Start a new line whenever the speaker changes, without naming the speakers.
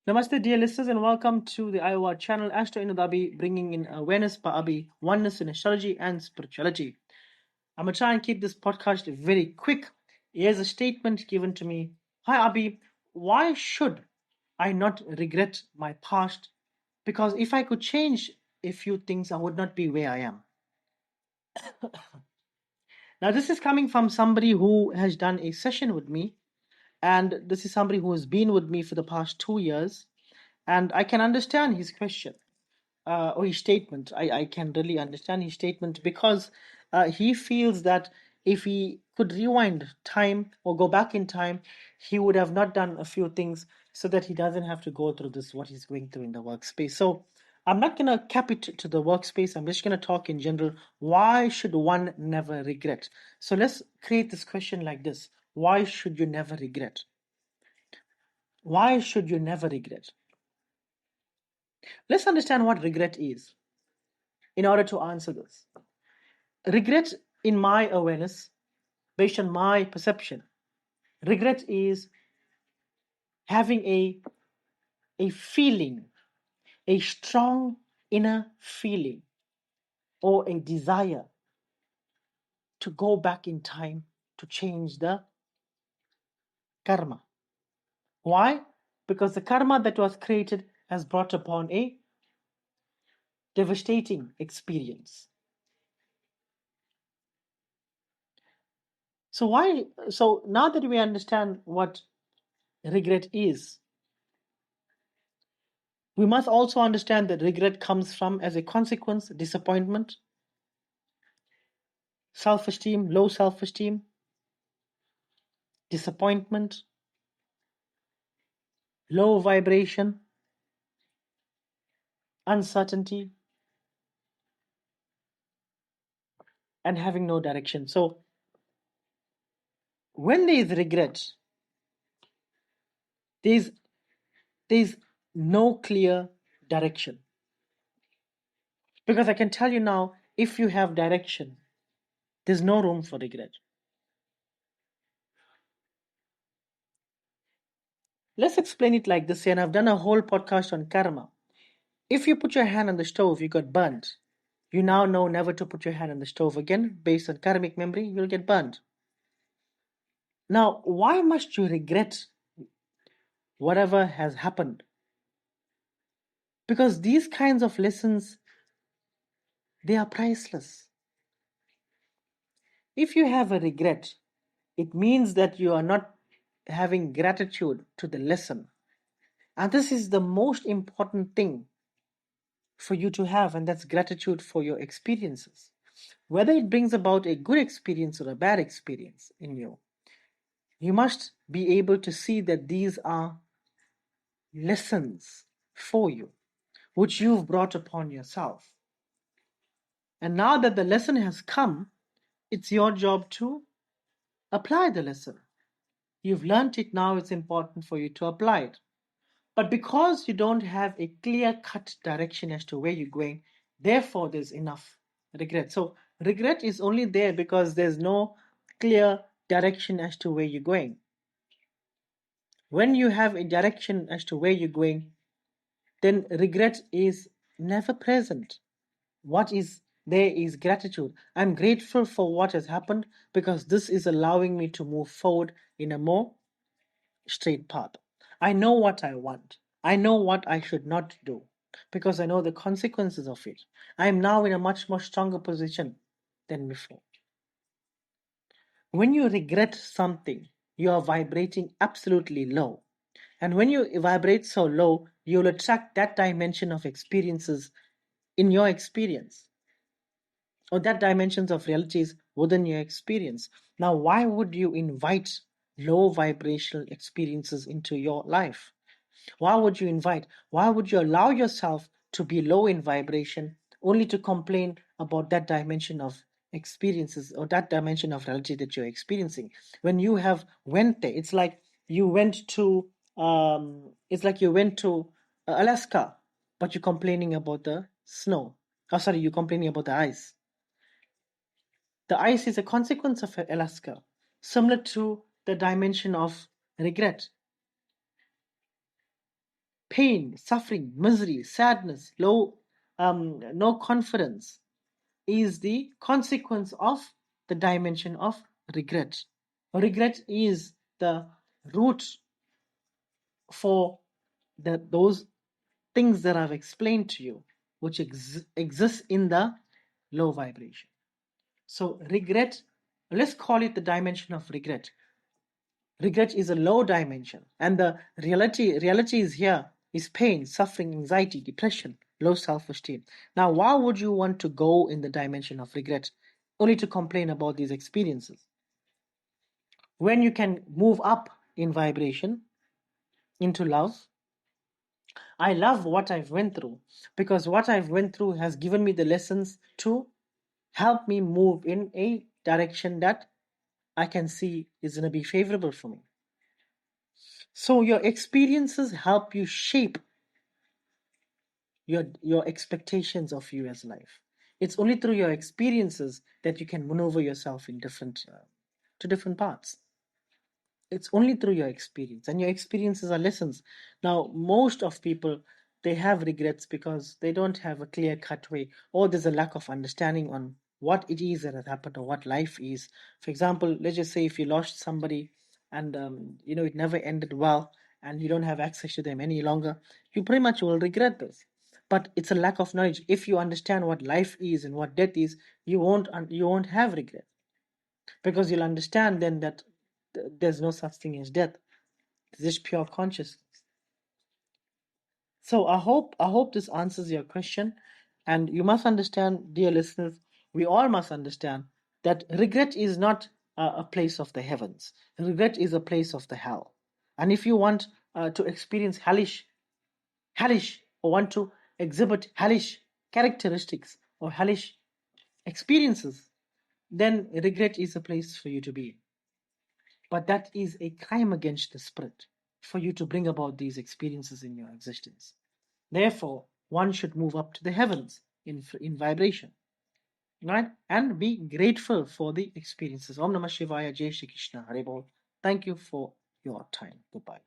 Namaste, dear listeners, and welcome to the AIWA channel, Astro in Abi, bringing in awareness by Abi, oneness in astrology and spirituality. I'm going to try and keep this podcast very quick. Here's a statement given to me. Hi, Abi. Why should I not regret my past? Because if I could change a few things, I would not be where I am. Now, this is coming from somebody who has done a session with me, and this is somebody who has been with me for the past 2 years, and I can understand his question. Or his statement. I can really understand his statement because he feels that if he could rewind time or go back in time, he would have not done a few things so that he doesn't have to go through this, what he's going through in the workspace. So I'm not going to cap it to the workspace. I'm just going to talk in general. Why should one never regret? So let's create this question like this. Why should you never regret? Why should you never regret? Let's understand what regret is in order to answer this. Regret, in my awareness, based on my perception, regret is having a feeling, a strong inner feeling, or a desire to go back in time to change the karma. Why? Because the karma that was created has brought upon a devastating experience. So now that we understand what regret is, we must also understand that regret comes from, as a consequence, disappointment, self-esteem, low self-esteem, disappointment, low vibration, uncertainty, and having no direction. So when there is regret, there's no clear direction. Because I can tell you now, if you have direction, there's no room for regret. Let's explain it like this, and I've done a whole podcast on karma. If you put your hand on the stove, you got burnt. You now know never to put your hand on the stove again. Based on karmic memory, you'll get burnt. Now, why must you regret whatever has happened? Because these kinds of lessons, they are priceless. If you have a regret, it means that you are not having gratitude to the lesson. And this is the most important thing for you to have, and that's gratitude for your experiences. Whether it brings about a good experience or a bad experience in you, you must be able to see that these are lessons for you, which you've brought upon yourself. And now that the lesson has come, it's your job to apply the lesson. You've learnt it, now it's important for you to apply it. But because you don't have a clear-cut direction as to where you're going, therefore there's enough regret. So regret is only there because there's no clear direction as to where you're going. When you have a direction as to where you're going, then regret is never present. What is there is gratitude. I'm grateful for what has happened because this is allowing me to move forward in a more straight path. I know what I want. I know what I should not do because I know the consequences of it. I am now in a much more stronger position than before. When you regret something, you are vibrating absolutely low. And when you vibrate so low, you'll attract that dimension of experiences in your experience, or that dimensions of realities within your experience. Now, why would you invite low vibrational experiences into your life? Why would you invite? Why would you allow yourself to be low in vibration only to complain about that dimension of experiences or that dimension of reality that you're experiencing? When you have went there, it's like you went to Alaska, but you're complaining about the snow. Oh, sorry, you're complaining about the ice. The ice is a consequence of Alaska, similar to the dimension of regret. pain, suffering, misery, sadness, no confidence is the consequence of the dimension of regret. Regret is the root for those things that I've explained to you, which exist in the low vibration. So regret, let's call it the dimension of regret. Regret is a low dimension, and the reality is here is pain, suffering, anxiety, depression, low self-esteem. Now, why would you want to go in the dimension of regret only to complain about these experiences when you can move up in vibration into love? I love what I've went through because what I've went through has given me the lessons to help me move in a direction that I can see is going to be favorable for me. So your experiences help you shape your expectations of you as life. It's only through your experiences that you can maneuver yourself in different to different paths. It's only through your experience, and your experiences are lessons. Now most of people, they have regrets because they don't have a clear cut way, or there's a lack of understanding on what it is that has happened or what life is. For example, let's just say if you lost somebody and it never ended well, and you don't have access to them any longer, you pretty much will regret this. But it's a lack of knowledge. If you understand what life is and what death is, you won't have regret, because you'll understand then that there's no such thing as death. It's just pure consciousness. So I hope this answers your question. And you must understand, dear listeners, we all must understand that regret is not a place of the heavens. Regret is a place of the hell. And if you want to experience hellish, or want to exhibit hellish characteristics or hellish experiences, then regret is a place for you to be in. But that is a crime against the spirit for you to bring about these experiences in your existence. Therefore, one should move up to the heavens in vibration, right? And be grateful for the experiences. Om Namah Shivaya, Jai Shri Krishna, Hare Bol. Thank you for your time. Goodbye.